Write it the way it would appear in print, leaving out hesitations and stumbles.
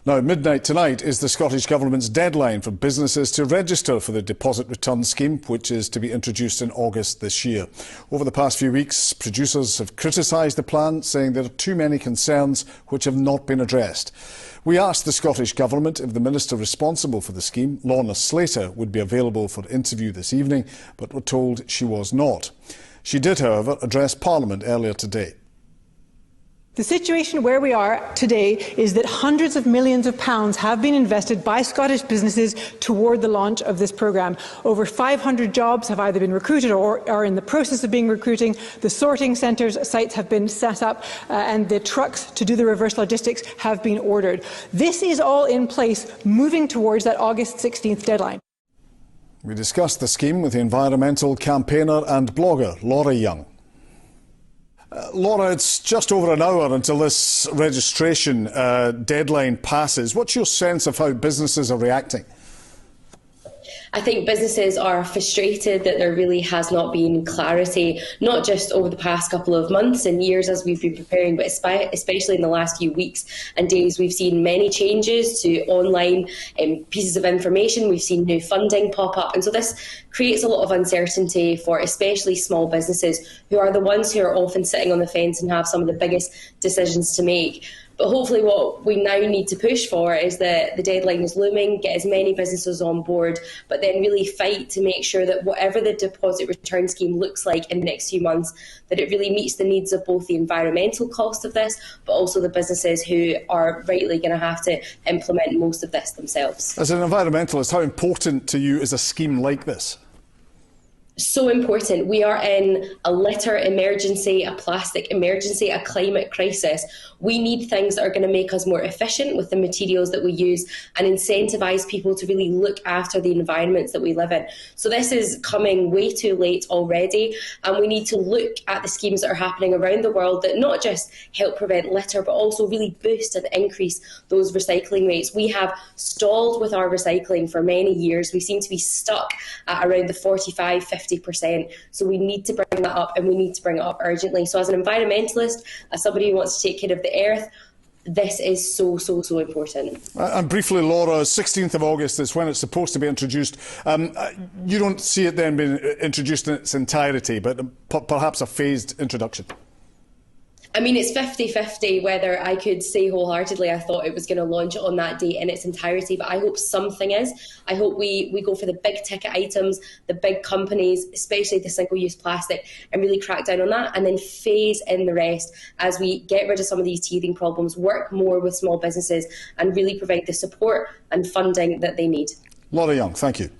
Now, midnight tonight is the Scottish Government's deadline for businesses to register for the deposit return scheme, which is to be introduced in August this year. Over the past few weeks, producers have criticised the plan, saying there are too many concerns which have not been addressed. We asked the Scottish Government if the Minister responsible for the scheme, Lorna Slater, would be available for interview this evening, but were told she was not. She did, however, address Parliament earlier today. The situation where we are today is that hundreds of millions of pounds have been invested by Scottish businesses toward the launch of this programme. Over 500 jobs have either been recruited or are in the process of being recruiting. The sorting centres sites have been set up and the trucks to do the reverse logistics have been ordered. This is all in place, moving towards that August 16th deadline. We discussed the scheme with the environmental campaigner and blogger Laura Young. Laura, it's just over an hour until this registration deadline passes. What's your sense of how businesses are reacting? I think businesses are frustrated that there really has not been clarity, not just over the past couple of months and years as we've been preparing, but especially in the last few weeks and days. We've seen many changes to online pieces of information. We've seen new funding pop up. And so this creates a lot of uncertainty for especially small businesses, who are the ones who are often sitting on the fence and have some of the biggest decisions to make. But hopefully what we now need to push for is that the deadline is looming, get as many businesses on board, but then really fight to make sure that whatever the deposit return scheme looks like in the next few months, that it really meets the needs of both the environmental cost of this, but also the businesses who are rightly going to have to implement most of this themselves. As an environmentalist, how important to you is a scheme like this? So important. We are in a litter emergency, a plastic emergency, a climate crisis. We need things that are going to make us more efficient with the materials that we use and incentivise people to really look after the environments that we live in. So this is coming way too late already, and we need to look at the schemes that are happening around the world that not just help prevent litter, but also really boost and increase those recycling rates. We have stalled with our recycling for many years. We seem to be stuck at around the 45–50%. So we need to bring that up, and we need to bring it up urgently. So as an environmentalist, as somebody who wants to take care of the earth, this is so important. And briefly, Laura, 16th of August is when it's supposed to be introduced. You don't see it then being introduced in its entirety, but perhaps a phased introduction? I mean, it's 50-50 whether I could say wholeheartedly I thought it was going to launch on that date in its entirety, but I hope something is. I hope we go for the big ticket items, the big companies, especially the single-use plastic, and really crack down on that, and then phase in the rest as we get rid of some of these teething problems, work more with small businesses and really provide the support and funding that they need. Laura Young, thank you.